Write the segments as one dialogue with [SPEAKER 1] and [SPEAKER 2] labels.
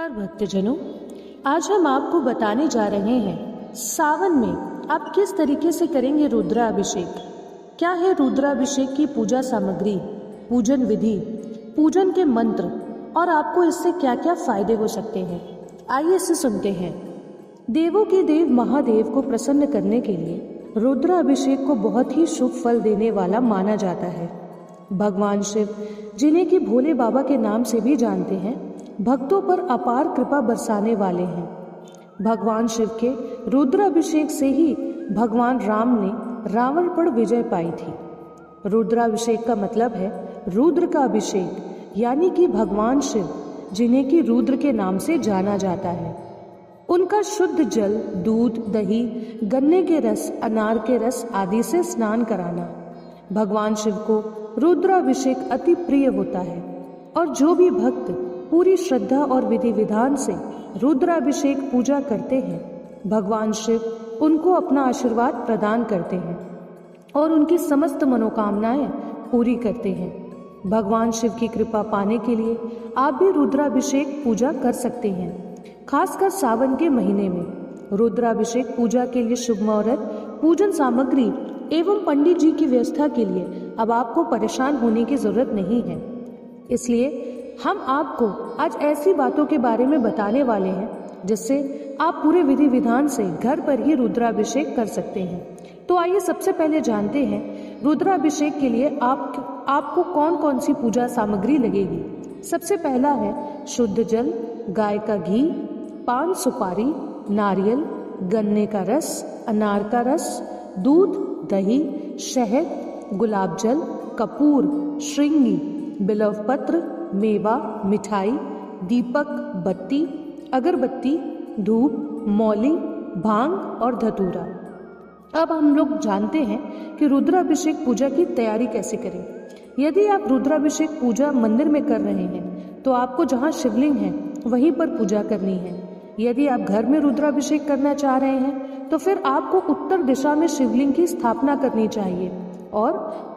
[SPEAKER 1] नमस्कार भक्तजनों, आज हम आपको बताने जा रहे हैं सावन में आप किस तरीके से करेंगे रुद्राभिषेक। क्या है रुद्राभिषेक की पूजा सामग्री, पूजन विधि, पूजन के मंत्र और आपको इससे क्या क्या फायदे हो सकते हैं। आइए इसे सुनते हैं। देवों के देव महादेव को प्रसन्न करने के लिए रुद्राभिषेक को बहुत ही शुभ फल देने वाला माना जाता है। भगवान शिव, जिन्हें कि भोले बाबा के नाम से भी जानते हैं, भक्तों पर अपार कृपा बरसाने वाले हैं। भगवान शिव के रुद्राभिषेक से ही भगवान राम ने रावण पर विजय पाई थी। रुद्राभिषेक का मतलब है रुद्र का अभिषेक, यानी कि भगवान शिव, जिन्हें कि रुद्र के नाम से जाना जाता है, उनका शुद्ध जल, दूध, दही, गन्ने के रस, अनार के रस आदि से स्नान कराना भगवान शिव को रुद्राभिषेक अति प्रिय होता है। और जो भी भक्त पूरी श्रद्धा और विधि विधान से रुद्राभिषेक पूजा करते हैं, भगवान शिव उनको अपना आशीर्वाद प्रदान करते हैं और उनकी समस्त मनोकामनाएं पूरी करते हैं। भगवान शिव की कृपा पाने के लिए आप भी रुद्राभिषेक पूजा कर सकते हैं। खासकर सावन के महीने में रुद्राभिषेक पूजा के लिए शुभ मुहूर्त, पूजन सामग्री एवं पंडित जी की व्यवस्था के लिए अब आपको परेशान होने की जरूरत नहीं है। इसलिए हम आपको आज ऐसी बातों के बारे में बताने वाले हैं जिससे आप पूरे विधि विधान से घर पर ही रुद्राभिषेक कर सकते हैं। तो आइए सबसे पहले जानते हैं रुद्राभिषेक के लिए आपको कौन कौन सी पूजा सामग्री लगेगी। सबसे पहला है शुद्ध जल, गाय का घी, पान सुपारी, नारियल, गन्ने का रस, अनार का रस, दूध, दही, शहद, गुलाब जल, कपूर, श्रृंगी, बिल्व पत्र, मेवा, मिठाई, दीपक, बत्ती, अगरबत्ती, धूप, मौली, भांग और धतूरा। अब हम लोग जानते हैं कि रुद्राभिषेक पूजा की तैयारी कैसे करें। यदि आप रुद्राभिषेक पूजा मंदिर में कर रहे हैं तो आपको जहाँ शिवलिंग है वहीं पर पूजा करनी है। यदि आप घर में रुद्राभिषेक करना चाह रहे हैं तो फिर आपको उत्तर दिशा में शिवलिंग की स्थापना करनी चाहिए और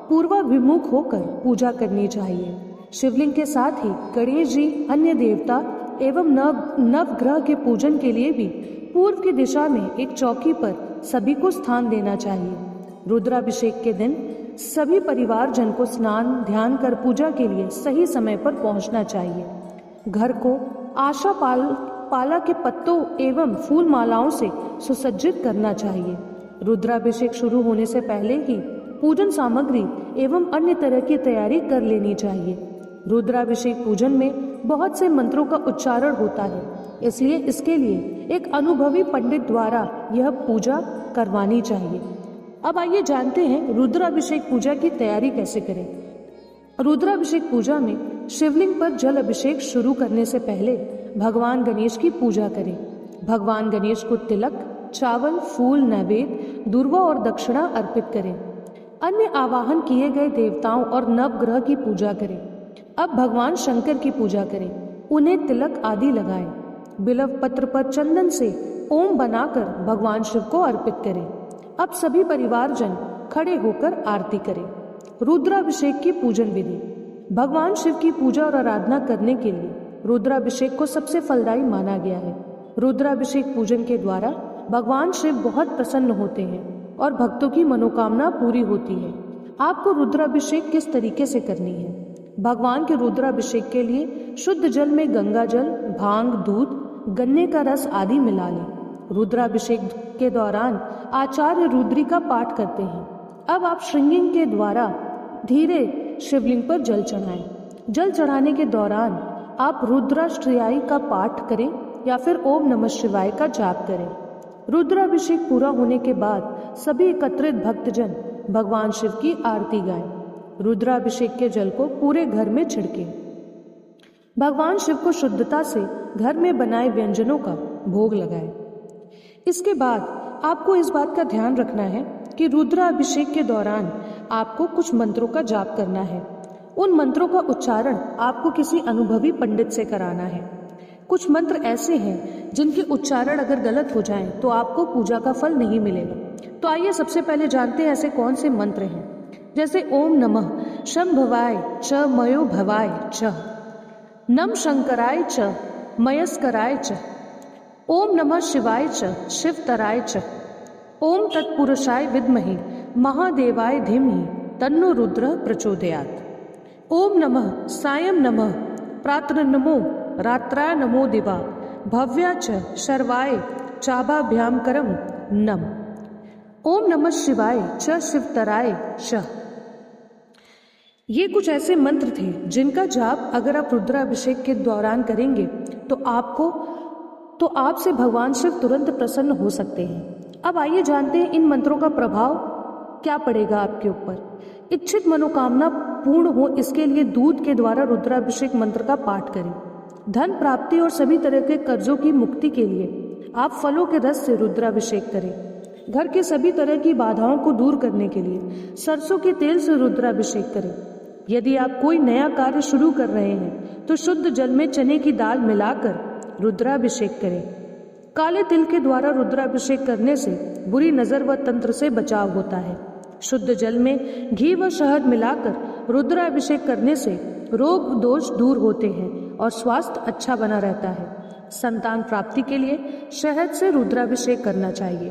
[SPEAKER 1] पूर्वाभिमुख होकर पूजा करनी चाहिए। शिवलिंग के साथ ही गणेश जी, अन्य देवता एवं नवग्रह के पूजन के लिए भी पूर्व की दिशा में एक चौकी पर सभी को स्थान देना चाहिए। रुद्राभिषेक के दिन सभी परिवारजन को स्नान ध्यान कर पूजा के लिए सही समय पर पहुंचना चाहिए। घर को आशा पाला के पत्तों एवं फूल मालाओं से सुसज्जित करना चाहिए। रुद्राभिषेक शुरू होने से पहले ही पूजन सामग्री एवं अन्य तरह की तैयारी कर लेनी चाहिए। रुद्राभिषेक पूजन में बहुत से मंत्रों का उच्चारण होता है, इसलिए इसके लिए एक अनुभवी पंडित द्वारा यह पूजा करवानी चाहिए। अब आइए जानते हैं रुद्राभिषेक पूजा की तैयारी कैसे करें। रुद्राभिषेक पूजा में शिवलिंग पर जल अभिषेक शुरू करने से पहले भगवान गणेश की पूजा करें। भगवान गणेश को तिलक, चावल, फूल, नैवेद्य, दूर्वा और दक्षिणा अर्पित करें। अन्य आवाहन किए गए देवताओं और नवग्रह की पूजा करें। अब भगवान शंकर की पूजा करें, उन्हें तिलक आदि लगाएं। बिल्व पत्र पर चंदन से ओम बनाकर भगवान शिव को अर्पित करें। अब सभी परिवारजन खड़े होकर आरती करें। रुद्राभिषेक की पूजन विधि। भगवान शिव की पूजा और आराधना करने के लिए रुद्राभिषेक को सबसे फलदायी माना गया है। रुद्राभिषेक पूजन के द्वारा भगवान शिव बहुत प्रसन्न होते हैं और भक्तों की मनोकामना पूरी होती है। आपको रुद्राभिषेक किस तरीके से करनी है। भगवान के रुद्राभिषेक के लिए शुद्ध जल में गंगा जल, भांग, दूध, गन्ने का रस आदि मिला लें। रुद्राभिषेक के दौरान आचार्य रुद्री का पाठ करते हैं। अब आप श्रृंगिंग के द्वारा धीरे शिवलिंग पर जल चढ़ाएं। जल चढ़ाने के दौरान आप रुद्राष्टयाई का पाठ करें या फिर ओम नमः शिवाय का जाप करें। रुद्राभिषेक पूरा होने के बाद सभी एकत्रित भक्तजन भगवान शिव की आरती गाएं। रुद्राभिषेक के जल को पूरे घर में छिड़कें। भगवान शिव को शुद्धता से घर में बनाए व्यंजनों का भोग लगाएं। इसके बाद आपको इस बात का ध्यान रखना है कि रुद्राभिषेक के दौरान आपको कुछ मंत्रों का जाप करना है। उन मंत्रों का उच्चारण आपको किसी अनुभवी पंडित से कराना है। कुछ मंत्र ऐसे हैं जिनके उच्चारण अगर गलत हो जाएं तो आपको पूजा का फल नहीं मिलेगा। तो आइए सबसे पहले जानते हैं ऐसे कौन से मंत्र हैं। जैसे ओम नमः शंभवाय च मयो भवाय च, नम शंकराय च, मयस्कराय च, ओम नमः शिवाय च शिवतराय च, ओम तत्पुरुषाय विद्महे महादेवाय धीमहि तन्नो रुद्रः प्रचोदयात्। ओम नमः सायं नमः प्रातर्नमो रात्राय नमो दिवा भव्या च शर्वाय चाभाभ्याम करम नम। ओम नमः शिवाय च शिवतराय च। ये कुछ ऐसे मंत्र थे जिनका जाप अगर आप रुद्राभिषेक के दौरान करेंगे तो आपसे भगवान शिव तुरंत प्रसन्न हो सकते हैं। अब आइए जानते हैं इन मंत्रों का प्रभाव क्या पड़ेगा आपके ऊपर। इच्छित मनोकामना पूर्ण हो इसके लिए दूध के द्वारा रुद्राभिषेक मंत्र का पाठ करें। धन प्राप्ति और सभी तरह के कर्जों की मुक्ति के लिए आप फलों के रस से रुद्राभिषेक करें। घर के सभी तरह की बाधाओं को दूर करने के लिए सरसों के तेल से रुद्राभिषेक करें। यदि आप कोई नया कार्य शुरू कर रहे हैं तो शुद्ध जल में चने की दाल मिलाकर रुद्राभिषेक करें। काले तिल के द्वारा रुद्राभिषेक करने से बुरी नजर व तंत्र से बचाव होता है। शुद्ध जल में घी व शहद मिलाकर रुद्राभिषेक करने से रोग दोष दूर होते हैं और स्वास्थ्य अच्छा बना रहता है। संतान प्राप्ति के लिए शहद से रुद्राभिषेक करना चाहिए।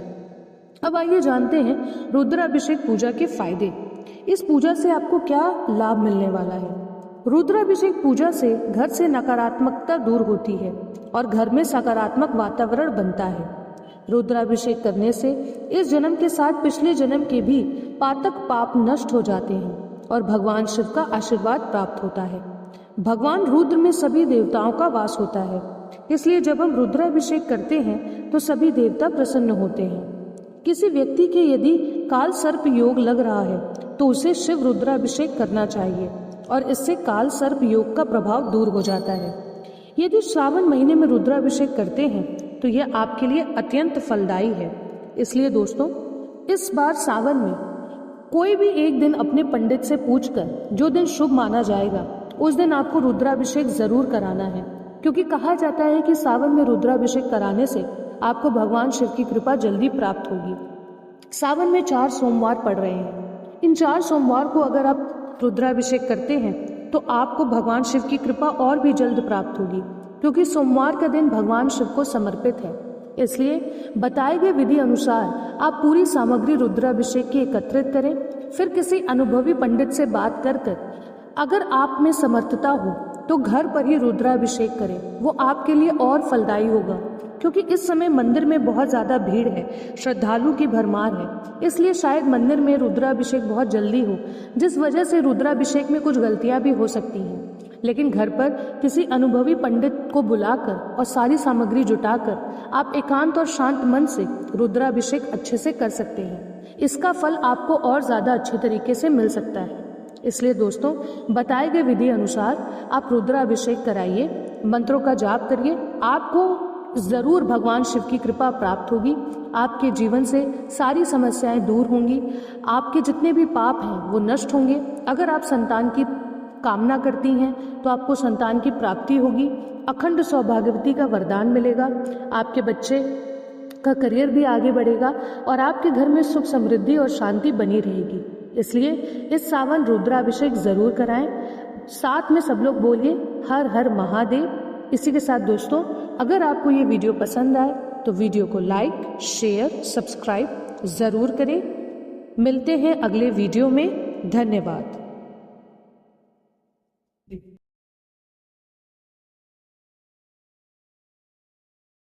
[SPEAKER 1] अब आइए जानते हैं रुद्राभिषेक पूजा के फायदे। इस पूजा से आपको क्या लाभ मिलने वाला है। रुद्राभिषेक पूजा से घर से नकारात्मकता दूर होती है और घर में सकारात्मक वातावरण बनता है। रुद्राभिषेक करने से इस जन्म के साथ पिछले जन्म के भी पातक पाप नष्ट हो जाते हैं और भगवान शिव का आशीर्वाद प्राप्त होता है। भगवान रुद्र में सभी देवताओं का वास होता है, इसलिए जब हम रुद्राभिषेक करते हैं तो सभी देवता प्रसन्न होते हैं। किसी व्यक्ति के यदि काल सर्प योग लग रहा है तो उसे शिव रुद्राभिषेक करना चाहिए और इससे काल सर्प योग का प्रभाव दूर हो जाता है। यदि श्रावण महीने में रुद्राभिषेक करते हैं तो यह आपके लिए अत्यंत फलदायी है। इसलिए दोस्तों, इस बार सावन में कोई भी एक दिन अपने पंडित से पूछकर जो दिन शुभ माना जाएगा उस दिन आपको रुद्राभिषेक जरूर कराना है, क्योंकि कहा जाता है कि सावन में रुद्राभिषेक कराने से आपको भगवान शिव की कृपा जल्दी प्राप्त होगी। सावन में 4 सोमवार पड़ रहे हैं। इन 4 सोमवार को अगर आप रुद्राभिषेक करते हैं तो आपको भगवान शिव की कृपा और भी जल्द प्राप्त होगी, क्योंकि सोमवार का दिन भगवान शिव को समर्पित है। इसलिए बताए गए विधि अनुसार आप पूरी सामग्री रुद्राभिषेक की एकत्रित करें। फिर किसी अनुभवी पंडित से बात कर अगर आप में समर्थता हो तो घर पर ही रुद्राभिषेक करें। वो आपके लिए और फलदायी होगा, क्योंकि इस समय मंदिर में बहुत ज़्यादा भीड़ है, श्रद्धालु की भरमार है। इसलिए शायद मंदिर में रुद्राभिषेक बहुत जल्दी हो, जिस वजह से रुद्राभिषेक में कुछ गलतियां भी हो सकती हैं। लेकिन घर पर किसी अनुभवी पंडित को बुलाकर और सारी सामग्री जुटाकर आप एकांत और शांत मन से रुद्राभिषेक अच्छे से कर सकते हैं। इसका फल आपको और ज़्यादा अच्छे तरीके से मिल सकता है। इसलिए दोस्तों, बताए गए विधि अनुसार आप रुद्राभिषेक कराइए, मंत्रों का जाप करिए। आपको जरूर भगवान शिव की कृपा प्राप्त होगी। आपके जीवन से सारी समस्याएं दूर होंगी। आपके जितने भी पाप हैं वो नष्ट होंगे। अगर आप संतान की कामना करती हैं तो आपको संतान की प्राप्ति होगी। अखंड सौभाग्यवती का वरदान मिलेगा। आपके बच्चे का करियर भी आगे बढ़ेगा और आपके घर में सुख समृद्धि और शांति बनी रहेगी। इसलिए इस सावन रुद्राभिषेक जरूर कराएं। साथ में सब लोग बोलिए हर हर महादेव। इसी के साथ दोस्तों, अगर आपको ये वीडियो पसंद आए तो वीडियो को लाइक, शेयर, सब्सक्राइब जरूर करें। मिलते हैं अगले वीडियो में। धन्यवाद।